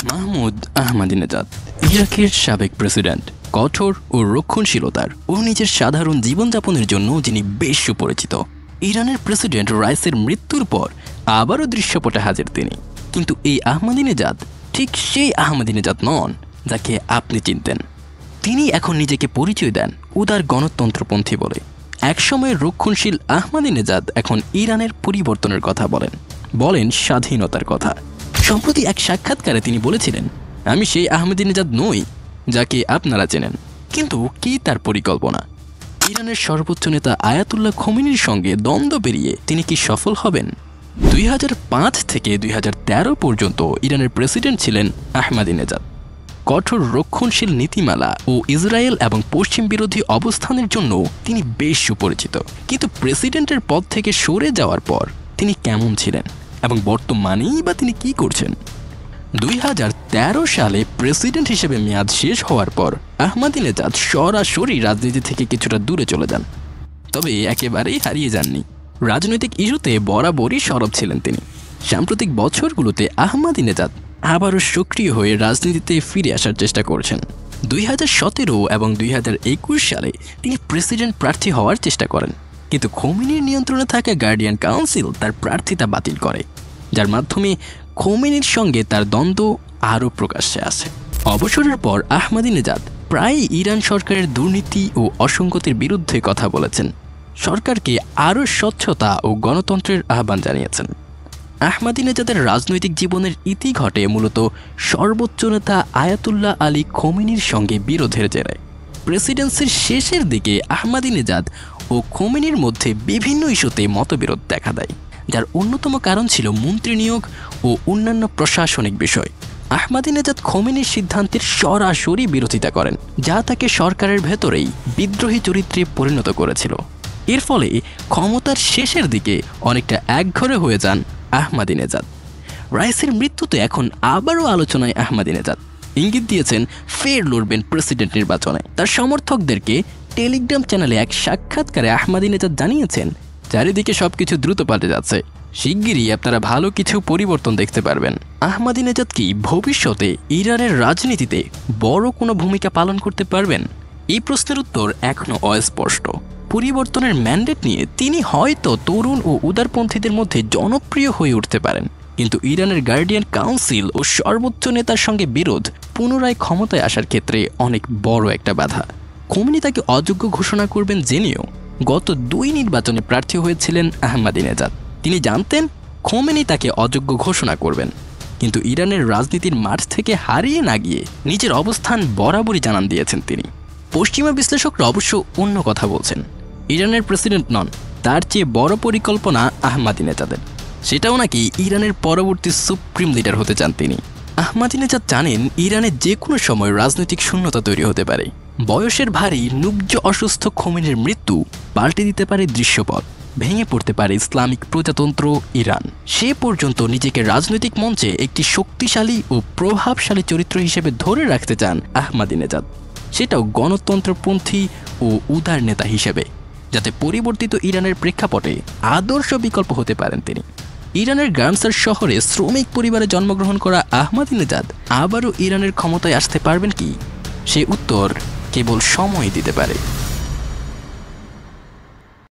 Mahmud Ahmadinejad ইরাকের সাবেক president. কঠোর ও রক্ষণশীলতার ও নিজের সাধারণ জীবনযাপনের জন্য যিনি বেশ সুপরিচিত। ইরানের প্রেসিডেন্ট রাইসের মৃত্যুর পর আবারও দৃশ্যপটে হাজির তিনি। কিন্তু এই আহমাদিনেজাদ ঠিক সেই আহমাদিনেজাদ নন যাকে আপনি চিনতেন। তিনি এখন নিজেকে পরিচয় দেন উদার গণতন্ত্রপন্থী বলে। একসময়ের রক্ষণশীল আহমাদিনেজাদ এখন ইরানের পরিবর্তনের কথা বলেন স্বাধীনতার কথা। সম্প্রতি এক সাক্ষাৎকারে তিনি বলেছিলেন, আমি সেই আহমাদিনেজাদ নই যাকে আপনারা চেনেন। কিন্তু কি তার পরিকল্পনা? ইরানের সর্বোচ্চ নেতা আয়াতুল্লাহ খোমেনির সঙ্গে দ্বন্দ্ব পেরিয়ে তিনি কি সফল হবেন? 2005 থেকে 2013 পর্যন্ত ইরানের প্রেসিডেন্ট ছিলেন আহমাদিনেজাদ। কঠোর রক্ষণশীল নীতিমালা ও ইসরায়েল এবং পশ্চিম বিরোধী অবস্থানের জন্য তিনি বেশ সুপরিচিত। কিন্তু প্রেসিডেন্টের পদ থেকে সরে যাওয়ার পর তিনি কেমন ছিলেন এবং বর্তমানেই বা তিনি কি করছেন? 2013 সালে প্রেসিডেন্ট হিসেবে মেয়াদ শেষ হওয়ার পর আহমাদিনেজাদ সরাসরি রাজনীতি থেকে কিছুটা দূরে চলে যান। তবে একেবারেই হারিয়ে যাননি। রাজনৈতিক ইস্যুতে বরাবরই সরব ছিলেন তিনি। সাম্প্রতিক বছরগুলোতে আহমাদিনেজাদ আবারও সক্রিয় হয়ে রাজনীতিতে ফিরে আসার চেষ্টা করছেন। 2017 এবং 2021 সালে তিনি প্রেসিডেন্ট প্রার্থী হওয়ার চেষ্টা করেন, কিন্তু খোমেনির নিয়ন্ত্রণে থাকা গার্ডিয়ান কাউন্সিল তার প্রার্থিতা বাতিল করে, যার মাধ্যমে খোমেনির সঙ্গে তার দ্বন্দ্ব আরও প্রকাশ্যে আসে। অবসরের পর আহমাদিনেজাদ প্রায়ই ইরান সরকারের দুর্নীতি ও অসঙ্গতির বিরুদ্ধে কথা বলেছেন, সরকারকে আরও স্বচ্ছতা ও গণতন্ত্রের আহ্বান জানিয়েছেন। আহমাদিনেজাদের রাজনৈতিক জীবনের ইতি ঘটে মূলত সর্বোচ্চ নেতা আয়াতুল্লাহ আলী খোমেনির সঙ্গে বিরোধের জেরে। প্রেসিডেন্সির শেষের দিকে আহমাদিনেজাদ ও খোমেনির মধ্যে বিভিন্ন ইস্যুতে মতবিরোধ দেখা দেয়, যার অন্যতম কারণ ছিল মন্ত্রী নিয়োগ ও অন্যান্য প্রশাসনিক বিষয়। আহমাদিনেজাদ খোমেনির সিদ্ধান্তের সরাসরি বিরোধিতা করেন, যা তাকে সরকারের ভেতরেই বিদ্রোহী চরিত্রে পরিণত করেছিল। এর ফলে ক্ষমতার শেষের দিকে অনেকটা একঘরে হয়ে যান আহমাদিনেজাদ। রাইসের মৃত্যুতে এখন আবারও আলোচনায় আহমাদিনেজাদ ইঙ্গিত দিয়েছেন ফের লড়বেন প্রেসিডেন্ট নির্বাচনে। তার সমর্থকদেরকে টেলিগ্রাম চ্যানেলে এক সাক্ষাৎকারে আহমাদিনেজাদ জানিয়েছেন, চারিদিকে সবকিছু দ্রুত পাল্টে যাচ্ছে, শিগগিরই আপনারা ভালো কিছু পরিবর্তন দেখতে পারবেন। আহমাদিনেজাদ কি ভবিষ্যতে ইরানের রাজনীতিতে বড় কোনো ভূমিকা পালন করতে পারবেন? এই প্রশ্নের উত্তর এখনও অস্পষ্ট। পরিবর্তনের ম্যান্ডেট নিয়ে তিনি হয়তো তরুণ ও উদারপন্থীদের মধ্যে জনপ্রিয় হয়ে উঠতে পারেন, কিন্তু ইরানের গার্ডিয়ান কাউন্সিল ও সর্বোচ্চ নেতার সঙ্গে বিরোধ পুনরায় ক্ষমতায় আসার ক্ষেত্রে অনেক বড় একটা বাধা। খোমেনি তাকে অযোগ্য ঘোষণা করবেন জেনেও গত 2 নির্বাচনে প্রার্থী হয়েছিলেন আহমাদিনেজাদ। তিনি জানতেন খোমেনি তাকে অযোগ্য ঘোষণা করবেন, কিন্তু ইরানের রাজনীতির মাঠ থেকে হারিয়ে না গিয়ে নিজের অবস্থান বরাবরই জানান দিয়েছেন তিনি। পশ্চিমা বিশ্লেষকরা অবশ্য অন্য কথা বলছেন। ইরানের প্রেসিডেন্ট নন, তার চেয়ে বড় পরিকল্পনা আহমাদিনেজাদের। সেটাও নাকি ইরানের পরবর্তী সুপ্রিম লিডার হতে চান তিনি। আহমাদিনেজাদ জানেন ইরানে যে কোনো সময় রাজনৈতিক শূন্যতা তৈরি হতে পারে। বয়সের ভারী নুব্জ অসুস্থ খোমেনির মৃত্যু পাল্টে দিতে পারে দৃশ্যপট, ভেঙে পড়তে পারে ইসলামিক প্রজাতন্ত্র ইরান। সে পর্যন্ত নিজেকে রাজনৈতিক মঞ্চে একটি শক্তিশালী ও প্রভাবশালী চরিত্র হিসেবে ধরে রাখতে চান আহমাদিনেজাদ, সেটাও গণতন্ত্রপন্থী ও উদার নেতা হিসেবে, যাতে পরিবর্তিত ইরানের প্রেক্ষাপটে আদর্শ বিকল্প হতে পারেন তিনি। ইরানের গার্মসার শহরে শ্রমিক পরিবারে জন্মগ্রহণ করা আহমাদিনেজাদ আবারও ইরানের ক্ষমতায় আসতে পারবেন কি? সে উত্তর কেবল সময় দিতে পারে।